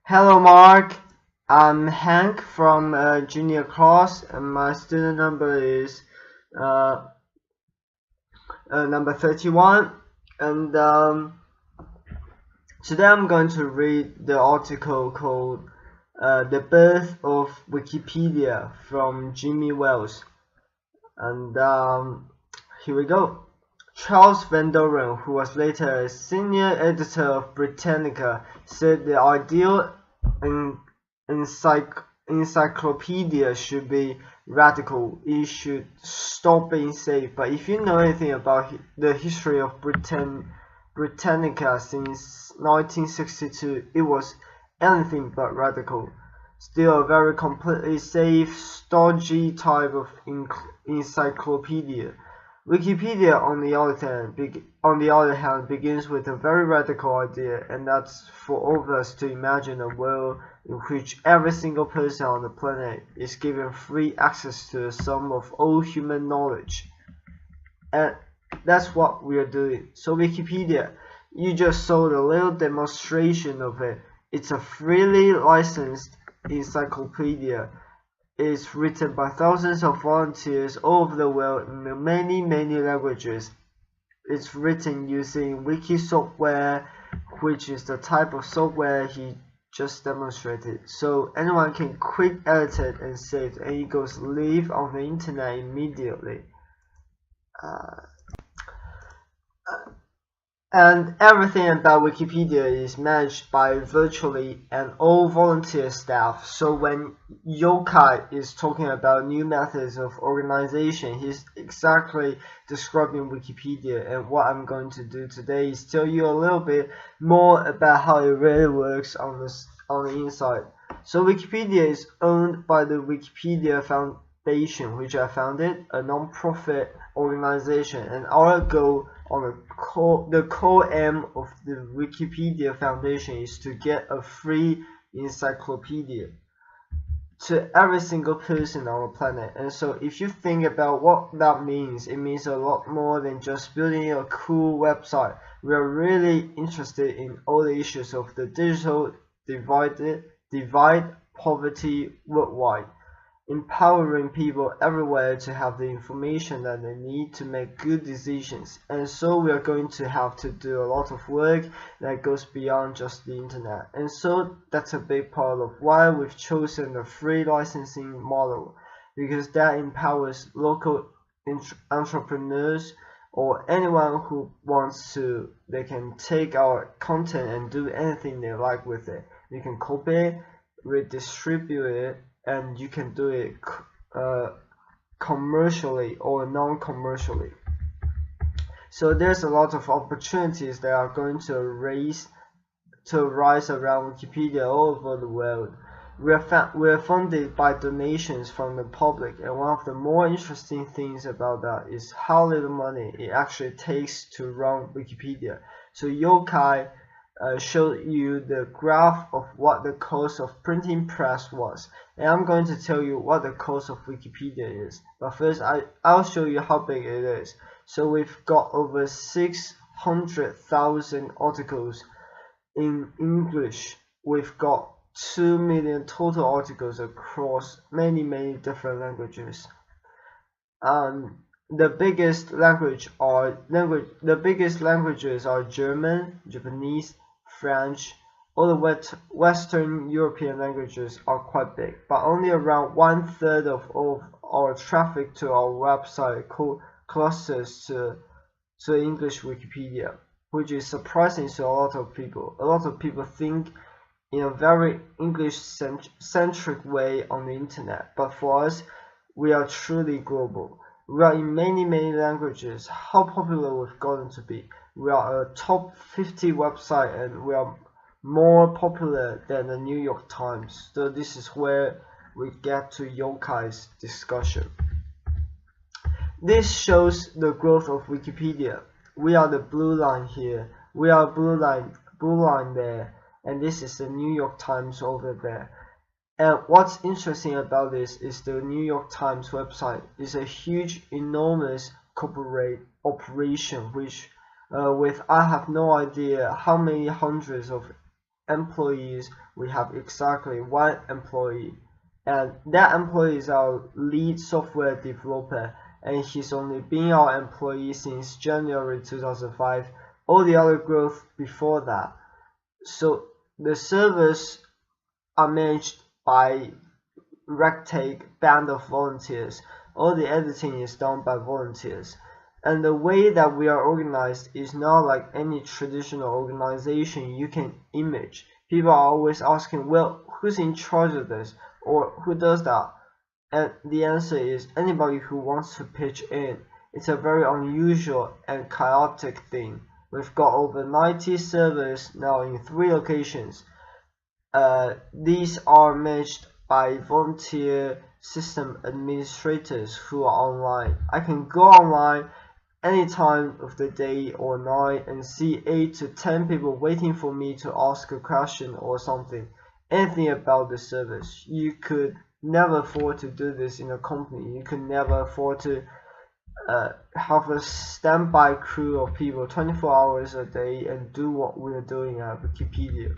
Hello, Mark. I'm Hank from junior class, and my student number is uh, number 31. And today I'm going to read the article called "The Birth of Wikipedia" from Jimmy Wells. And here we go. Charles Van Doren, who was later a senior editor of Britannica, said the ideal encyclopedia should be radical. It should stop being safe. But if you know anything about the history of Britannica since 1962, it was anything but radical. Still a very completely safe, stodgy type of encyclopedia. Wikipedia, on the other hand, begins with a very radical idea, and that's for all of us to imagine a world in which every single person on the planet is given free access to the sum of all human knowledge. And that's what we are doing. So Wikipedia, you just saw the little demonstration of it. It's a freely licensed encyclopedia. It's written by thousands of volunteers all over the world in many languages. It's written using wiki software, which is the type of software he just demonstrated. So anyone can quick edit it and save, and it goes live on the internet immediately. And everything about Wikipedia is managed by virtually an all-volunteer staff. So when Yokai is talking about new methods of organization, he's exactly describing Wikipedia. And what I'm going to do today is tell you a little bit more about how it really works on the inside. So Wikipedia is owned by the Wikipedia Foundation, which I founded, a non-profit organization, and our goal on the core aim of the Wikipedia Foundation is to get a free encyclopedia to every single person on the planet. And so if you think about what that means, it means a lot more than just building a cool website. We are really interested in all the issues of the digital divide, poverty worldwide, empowering people everywhere to have the information that they need to make good decisions. And so we are going to have to do a lot of work that goes beyond just the internet. And so that's a big part of why we've chosen the free licensing model, because that empowers local entrepreneurs or anyone who wants to. They can take our content and do anything they like with it. You can copy it, redistribute it, and you can do it commercially or non-commercially. So there's a lot of opportunities that are going to rise around Wikipedia all over the world. We are funded by donations from the public, and one of the more interesting things about that is how little money it actually takes to run Wikipedia. So Yokai showed you the graph of what the cost of printing press was, and I'm going to tell you what the cost of Wikipedia is. But first I'll show you how big it is. So we've got over 600,000 articles in English. We've got 2 million total articles across many different languages. The biggest languages are German, Japanese, French. All the Western European languages are quite big, but only around 1/3 of all our traffic to our website clusters to English Wikipedia, which is surprising to a lot of people. A lot of people think in a very English-centric way on the internet, but for us, we are truly global. We are in many languages. How popular we've gotten to be. We are a top 50 website, and we are more popular than the New York Times. So this is where we get to Yokai's discussion. This shows the growth of Wikipedia. We are the blue line here. We are blue line there, and this is the New York Times over there. And what's interesting about this is the New York Times website is a huge, enormous corporate operation, which with I have no idea how many hundreds of employees, we have exactly one employee, and that employee is our lead software developer, and he's only been our employee since January 2005. All the other growth before that. So the servers are managed by ragtag band of volunteers. All the editing is done by volunteers. And the way that we are organized is not like any traditional organization you can image. People are always asking, well, who's in charge of this? Or who does that? And the answer is anybody who wants to pitch in. It's a very unusual and chaotic thing. We've got over 90 servers now in 3 locations. These are managed by volunteer system administrators who are online. I can go online any time of the day or night and see 8 to 10 people waiting for me to ask a question or something. Anything about the service. You could never afford to do this in a company. You could never afford to have a standby crew of people 24 hours a day and do what we're doing at Wikipedia.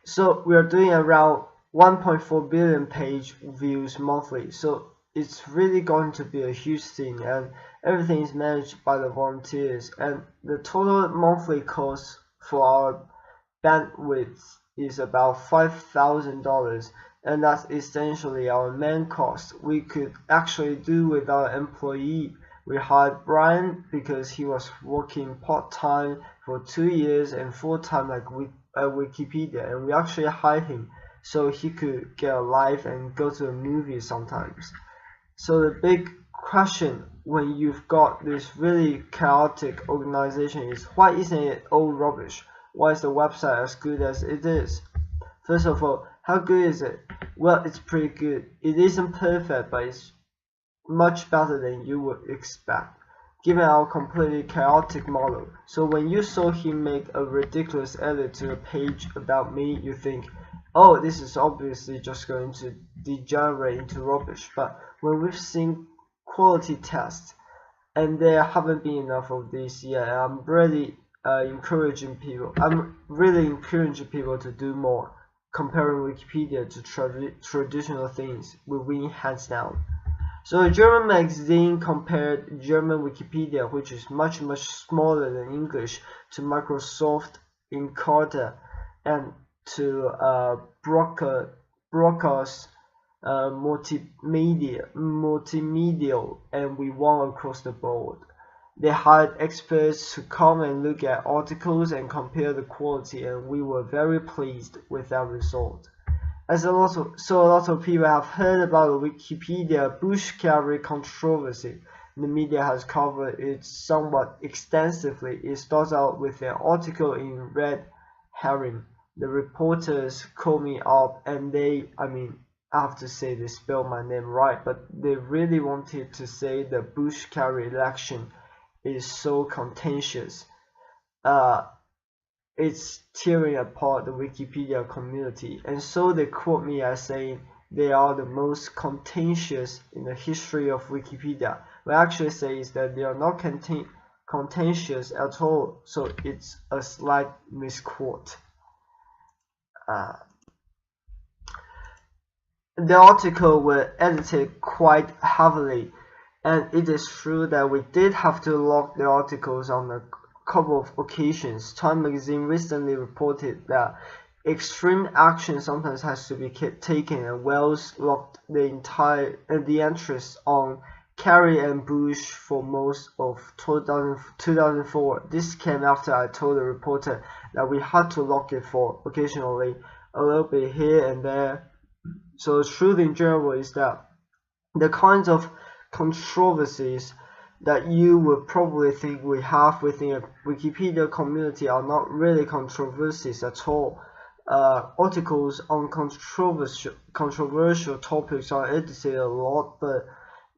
So we are doing around 1.4 billion page views monthly. So it's really going to be a huge thing, and everything is managed by the volunteers. And the total monthly cost for our bandwidth is about $5,000, and that's essentially our main cost. We could actually do with our employee. We hired Brian because he was working part-time for 2 years and full-time like Wikipedia, and we actually hired him so he could get a life and go to a movie sometimes. So the big question when you've got this really chaotic organization is, why isn't it all rubbish? Why is the website as good as it is? First of all, how good is it? Well, it's pretty good. It isn't perfect, but it's much better than you would expect, given our completely chaotic model. So when you saw him make a ridiculous edit to a page about me, you think, oh, this is obviously just going to degenerate into rubbish. But when we've seen quality tests, and there haven't been enough of these yet, I'm really encouraging people to do more. Comparing Wikipedia to traditional things, we win hands down. So a German magazine compared German Wikipedia, which is much smaller than English, to Microsoft Encarta and to Broca's multimedial, and we won across the board. They hired experts to come and look at articles and compare the quality, and we were very pleased with that result. A lot of people have heard about the Wikipedia bush carry controversy. The media has covered it somewhat extensively. It starts out with an article in Red Herring. The reporters called me up, and I have to say they spelled my name right, but they really wanted to say the bush carry election is so contentious. It's tearing apart the Wikipedia community, and so they quote me as saying they are the most contentious in the history of Wikipedia. What I actually say is that they are not contentious at all, so it's a slight misquote. The article was edited quite heavily, and it is true that we did have to log the articles on a couple of occasions. Time magazine recently reported that extreme action sometimes has to be taken, and Wells logged the entries on Carry and Bush for most of 2004. This came after I told the reporter that we had to log it for occasionally, a little bit here and there. So the truth in general is that the kinds of controversies that you would probably think we have within a Wikipedia community are not really controversies at all. Articles on controversial topics are edited a lot, but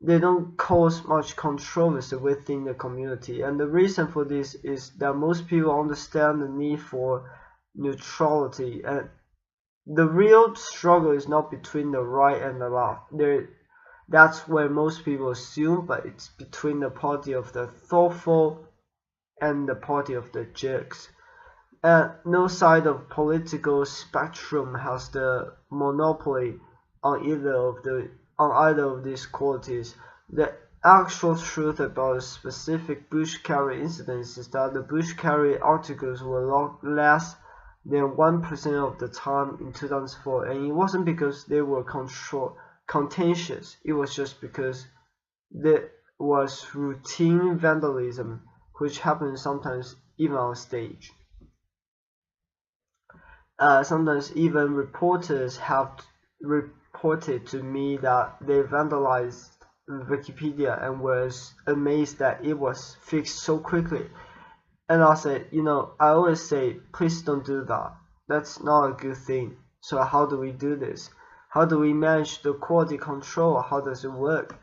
they don't cause much controversy within the community. And the reason for this is that most people understand the need for neutrality, and the real struggle is not between the right and the left. That's where most people assume, but it's between the party of the thoughtful and the party of the jerks. And no side of political spectrum has the monopoly on either of these qualities. The actual truth about a specific Bush Carey incident is that the Bush Carey articles were less than 1% of the time in 2004, and it wasn't because they were contentious. It was just because there was routine vandalism, which happened sometimes even on stage. Sometimes even reporters have reported to me that they vandalized Wikipedia and was amazed that it was fixed so quickly. And I said, I always say, please don't do that. That's not a good thing. So how do we do this? How do we manage the quality control? How does it work?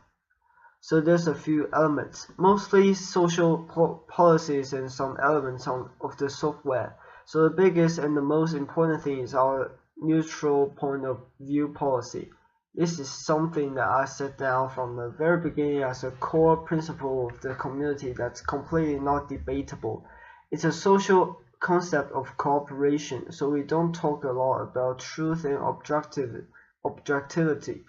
So there's a few elements, mostly social policies and some elements of the software. So the biggest and the most important thing is our neutral point of view policy. This is something that I set down from the very beginning as a core principle of the community that's completely not debatable. It's a social concept of cooperation, so we don't talk a lot about truth and objectivity.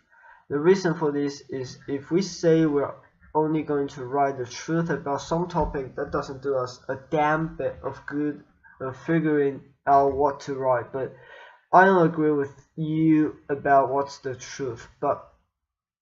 The reason for this is if we say we're only going to write the truth about some topic, that doesn't do us a damn bit of good figuring out what to write. But I don't agree with you about what's the truth, but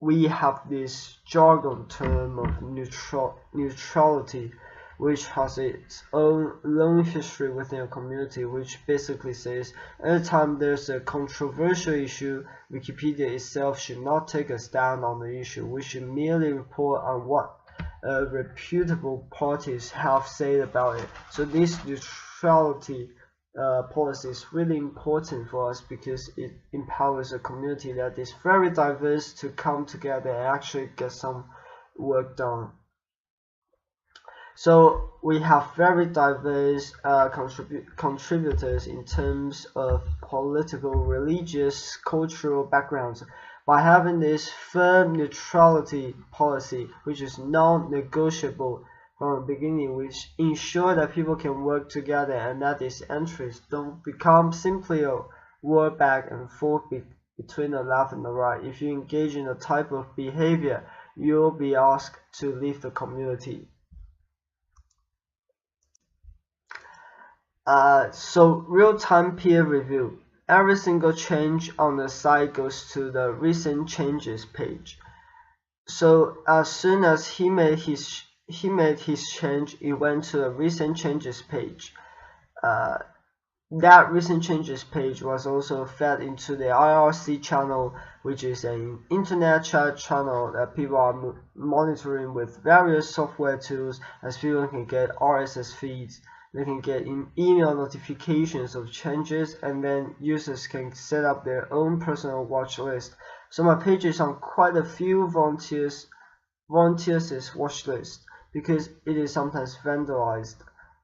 we have this jargon term of neutrality, which has its own long history within a community, which basically says anytime there's a controversial issue, Wikipedia itself should not take a stand on the issue. We should merely report on what reputable parties have said about it. So this neutrality policy is really important for us because it empowers a community that is very diverse to come together and actually get some work done. So we have very diverse contributors in terms of political, religious, cultural backgrounds. By having this firm neutrality policy, which is non-negotiable from the beginning, which ensure that people can work together and that these entries don't become simply a war back and forth between the left and the right. If you engage in a type of behavior, you'll be asked to leave the community. So real-time peer review. Every single change on the site goes to the recent changes page. So as soon as he made his change, it went to the recent changes page. That recent changes page was also fed into the IRC channel, which is an internet chat channel that people are monitoring with various software tools, as people can get RSS feeds. They can get email notifications of changes, and then users can set up their own personal watch list. So my page is on quite a few volunteers' watch list because it is sometimes vandalized.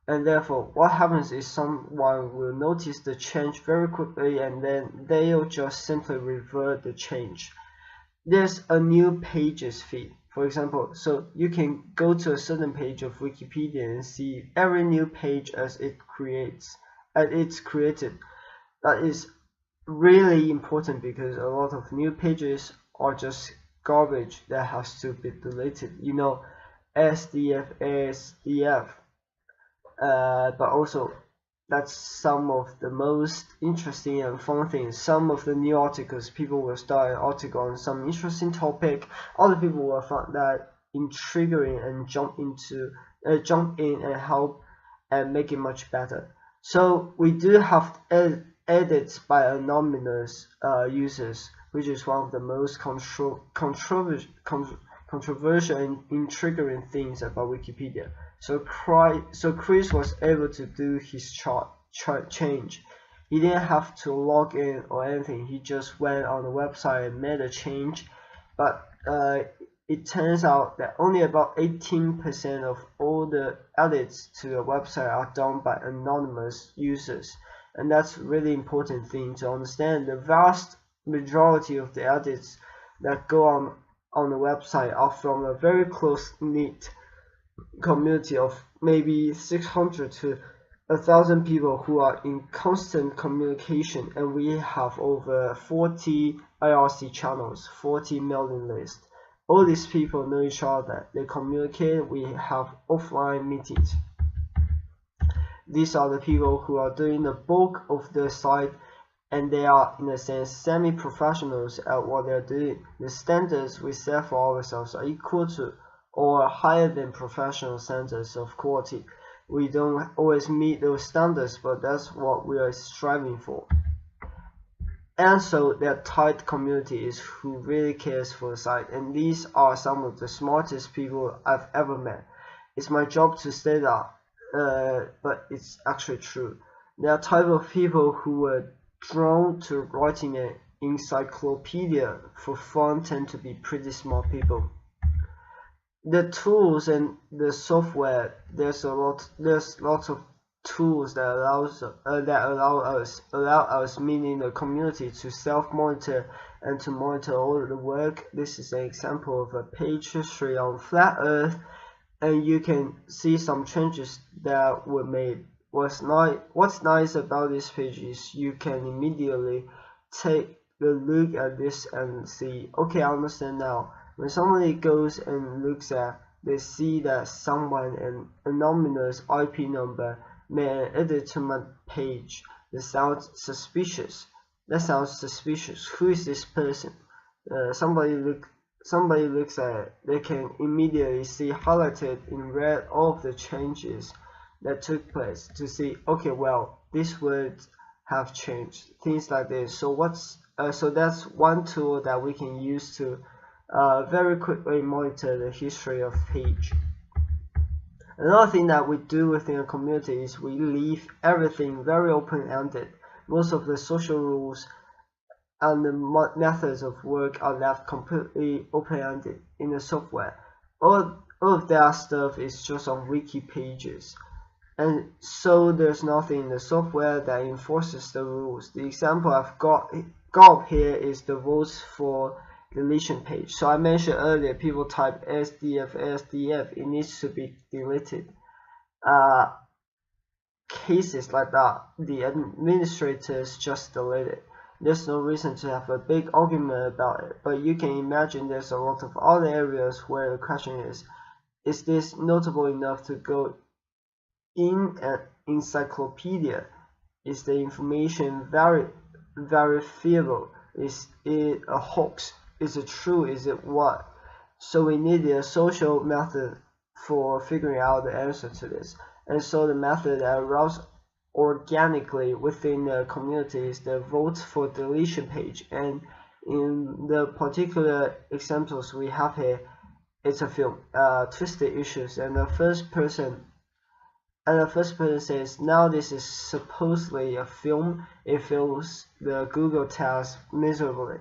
And therefore, what happens is someone will notice the change very quickly, and then they'll just simply revert the change. There's a new pages feed. For example, so you can go to a certain page of Wikipedia and see every new page as it's created. That is really important because a lot of new pages are just garbage that has to be deleted. SDF, ASDF. But also that's some of the most interesting and fun things. Some of the new articles, people will start an article on some interesting topic. Other people will find that intriguing and jump in and help and make it much better. So we do have edits by anonymous users, which is one of the most controversial and intriguing things about Wikipedia. So Chris was able to do his change. He didn't have to log in or anything. He just went on the website and made a change. But it turns out that only about 18% of all the edits to the website are done by anonymous users. And that's a really important thing to understand. The vast majority of the edits that go on the website are from a very close-knit community of maybe 600 to 1,000 people who are in constant communication, and we have over 40 IRC channels, 40 mailing lists. All these people know each other, they communicate, we have offline meetings. These are the people who are doing the bulk of the site, and they are, in a sense, semi-professionals at what they're doing. The standards we set for ourselves are equal to or higher than professional standards of quality. We don't always meet those standards, but that's what we are striving for. And so that tight community is who really cares for the site, and these are some of the smartest people I've ever met. It's my job to say that, but it's actually true. There are type of people who were drawn to writing an encyclopedia for fun tend to be pretty smart people. The tools and the software, there's lots of tools that allow us, meaning the community, to self-monitor and to monitor all the work. This is an example of a page history on flat Earth, and you can see some changes that were made. What's nice about this page is you can immediately take a look at this and see, okay, I understand now. When somebody goes and looks at, they see that someone an anonymous IP number made an edit to my page. That sounds suspicious. Who is this person? Somebody looks at it, they can immediately see highlighted in red all of the changes that took place to see, okay, well, these words have changed, things like this. So that's one tool that we can use to very quickly monitor the history of page. Another thing that we do within a community is we leave everything very open-ended. Most of the social rules and the methods of work are left completely open-ended in the software. All of that stuff is just on wiki pages, and so there's nothing in the software that enforces the rules. The example I've got here is the votes for deletion page. So I mentioned earlier, people type SDF, it needs to be deleted. Cases like that, the administrators just delete it. There's no reason to have a big argument about it, but you can imagine there's a lot of other areas where the question is this notable enough to go in an encyclopedia? Is the information verifiable? Is it a hoax? Is it true? Is it what? So we need a social method for figuring out the answer to this. And so the method that arises organically within the community is the vote for deletion page. And in the particular examples we have here, it's a film, twisted issues, and the first person says, now this is supposedly a film. It fails the Google test miserably.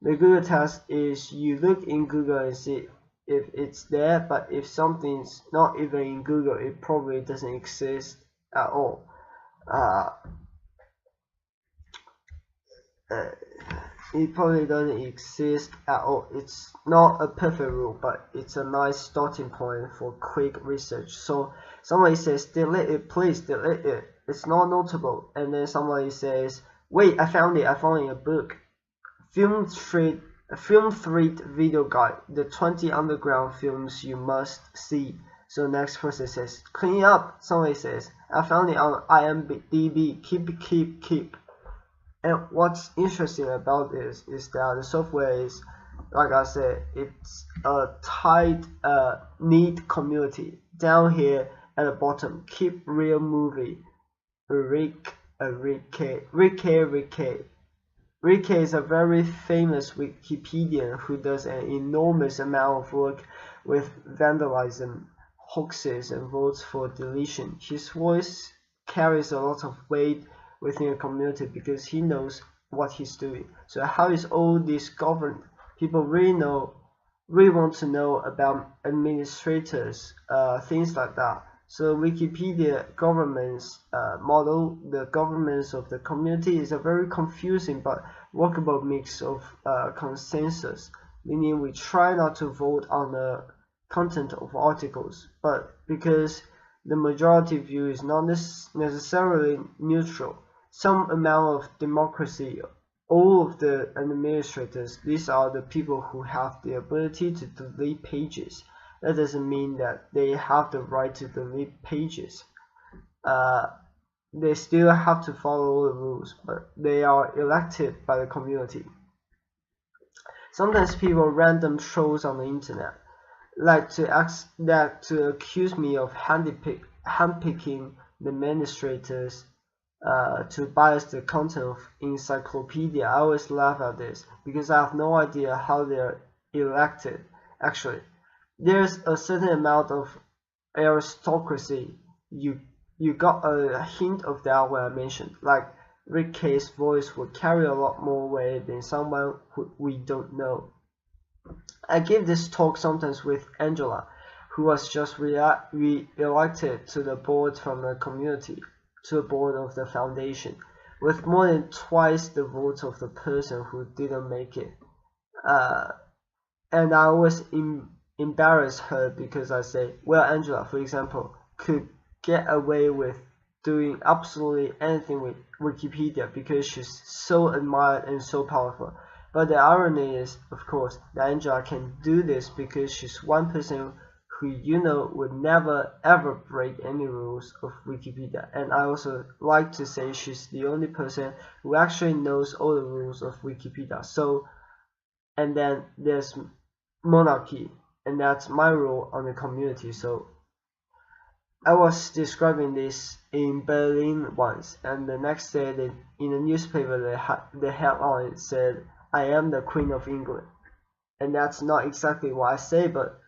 The Google test is you look in Google and see if it's there, but if something's not even in Google, it probably doesn't exist at all. It probably doesn't exist at all. It's not a perfect rule, but it's a nice starting point for quick research. So somebody says, delete it, please delete it, it's not notable. And then somebody says, wait, I found it in a book. Film Street Video Guide, the 20 underground films you must see. So next person says, clean up. Somebody says, I found it on IMDb, keep. And what's interesting about this is that the software is, like I said, it's a tight, neat community. Down here at the bottom, keep real movie. Rick is a very famous Wikipedian who does an enormous amount of work with vandalism, hoaxes, and votes for deletion. His voice carries a lot of weight within a community because he knows what he's doing. So how is all this governed? People really want to know about administrators, things like that. So Wikipedia governance model, the governance of the community, is a very confusing but workable mix of consensus, meaning we try not to vote on the content of articles, but because The majority view is not necessarily neutral. Some amount of democracy. All of the administrators, these are the people who have the ability to delete pages. That doesn't mean that they have the right to delete pages. They still have to follow all the rules, but they are elected by the community. Sometimes people random trolls on the internet like to accuse me of handpicking the administrators to bias the content of encyclopedia. I always laugh at this because I have no idea how they're elected. Actually, there's a certain amount of aristocracy. You got a hint of that when I mentioned, like Rick K's voice would carry a lot more weight than someone who we don't know. I give this talk sometimes with Angela, who was just re-elected to the board from the community, to the board of the foundation, with more than twice the votes of the person who didn't make it. And I always embarrass her because I say, well, Angela, for example, could get away with doing absolutely anything with Wikipedia because she's so admired and so powerful. But the irony is, of course, that Angela can do this because she's one person who you know would never ever break any rules of Wikipedia. And I also like to say she's the only person who actually knows all the rules of Wikipedia. So, and then there's monarchy, and that's my role on the community. So I was describing this in Berlin once, and the next day in the newspaper the headline said, "I am the Queen of England." And that's not exactly what I say, but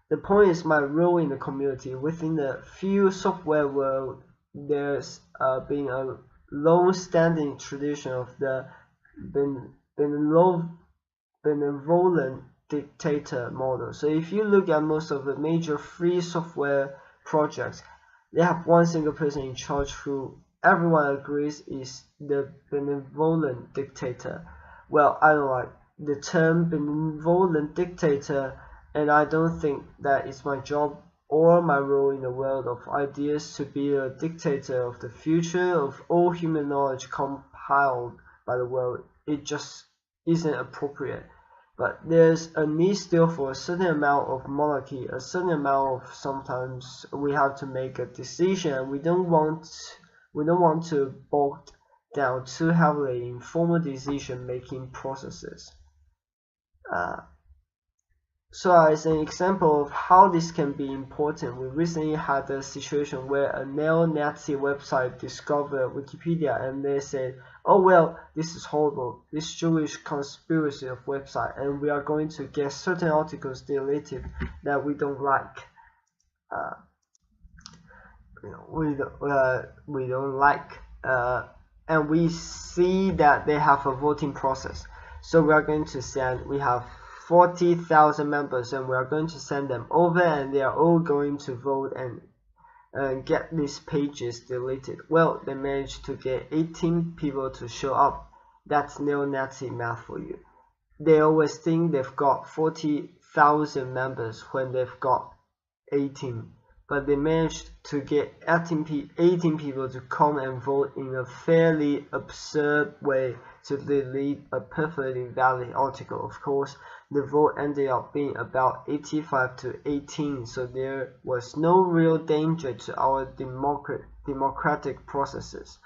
the point is my role in the community. Within the few software world, there's been a long-standing tradition of the benevolent dictator model. So if you look at most of the major free software projects, they have one single person in charge who everyone agrees is the benevolent dictator. Well, I don't like the term benevolent dictator, and I don't think that it's my job or my role in the world of ideas to be a dictator of the future of all human knowledge compiled by the world. It just isn't appropriate. But there's a need still for a certain amount of monarchy, a certain amount of sometimes we have to make a decision, and we don't want to bog down too heavily in formal decision-making processes. So as an example of how this can be important, we recently had a situation where a neo-Nazi website discovered Wikipedia and they said, oh well, this is horrible, this Jewish conspiracy of website, and we are going to get certain articles deleted that we don't like. We don't like, and we see that they have a voting process. So we are going to send, we have 40,000 members, and we are going to send them over, and they are all going to vote and get these pages deleted. Well, they managed to get 18 people to show up. That's neo-Nazi math for you. They always think they've got 40,000 members when they've got 18, but they managed to get 18 people to come and vote in a fairly absurd way to delete a perfectly valid article. Of course, the vote ended up being about 85 to 18, so there was no real danger to our democratic processes.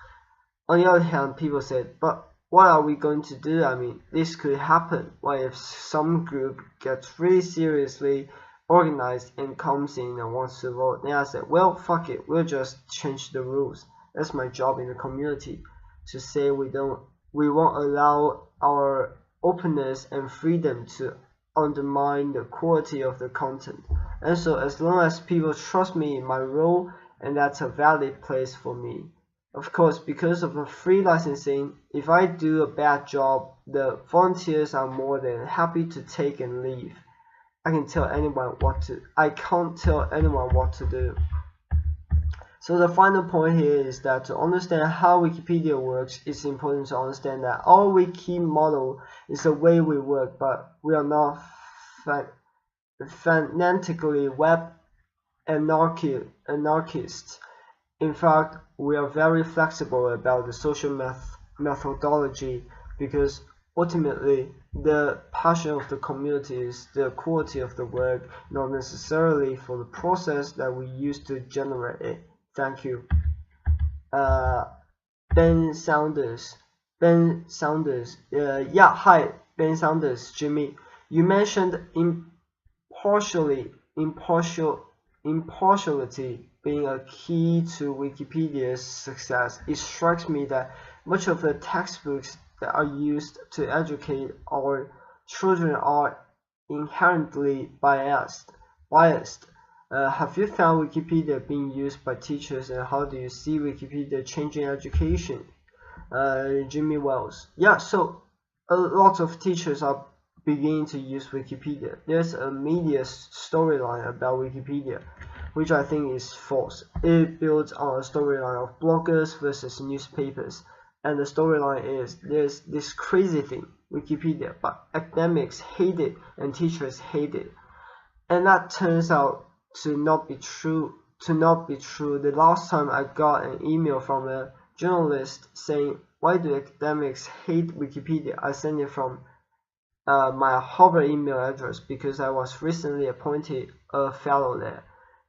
On the other hand, people said, but what are we going to do? I mean, this could happen. What if some group gets really seriously organized and comes in and wants to vote? Then I said, well, fuck it, we'll just change the rules. That's my job in the community, to say we won't allow our openness and freedom to undermine the quality of the content. And so as long as people trust me in my role, and that's a valid place for me. Of course, because of the free licensing, if I do a bad job, the volunteers are more than happy to take and leave. I can't tell anyone what to do. So the final point here is that to understand how Wikipedia works, it's important to understand that our wiki model is the way we work, but we are not fanatically web anarchists. In fact, we are very flexible about the social methodology because ultimately the passion of the community is the quality of the work, not necessarily for the process that we use to generate it. Thank you. Ben Saunders. Yeah, hi, Ben Saunders, Jimmy. You mentioned impartiality being a key to Wikipedia's success. It strikes me that much of the textbooks that are used to educate our children are inherently biased. Have you found Wikipedia being used by teachers, and how do you see Wikipedia changing education? Jimmy Wells. Yeah, so a lot of teachers are beginning to use Wikipedia. There's a media storyline about Wikipedia, which I think is false. It builds on a storyline of bloggers versus newspapers. And the storyline is there's this crazy thing, Wikipedia, but academics hate it and teachers hate it. And that turns out to not be true. The last time I got an email from a journalist saying, "Why do academics hate Wikipedia?" I sent it from my Harvard email address because I was recently appointed a fellow there.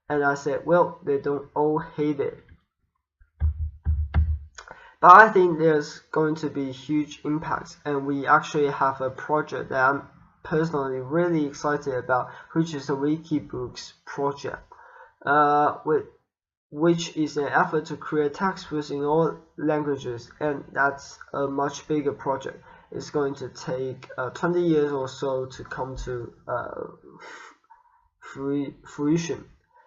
And I said, well, they don't all hate it. But I think there's going to be huge impacts, and we actually have a project that I'm personally really excited about, which is the Wikibooks project, which is an effort to create textbooks in all languages, and that's a much bigger project. It's going to take 20 years or so to come to fruition.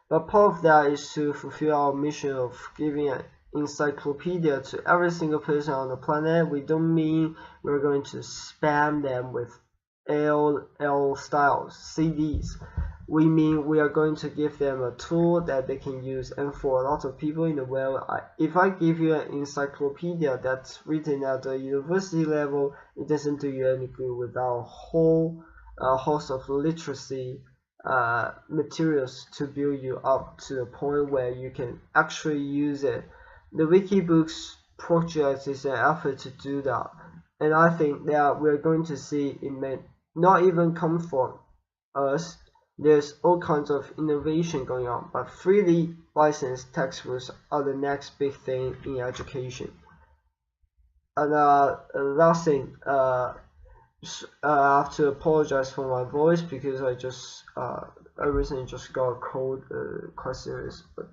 But part of that is to fulfill our mission of giving an encyclopedia to every single person on the planet. We don't mean we're going to spam them with LL styles, CDs. We mean we are going to give them a tool that they can use. And for a lot of people in the world, if I give you an encyclopedia that's written at the university level, it doesn't do you any good without a whole host of literacy materials to build you up to the point where you can actually use it. The Wikibooks project is an effort to do that, and I think that we're going to see it may not even come from us. There's all kinds of innovation going on, but freely licensed textbooks are the next big thing in education. And last thing, I have to apologize for my voice because I recently just got a cold, quite serious, but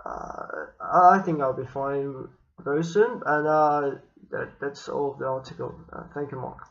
I think I'll be fine very soon. And that's all of the article. Thank you, Mark.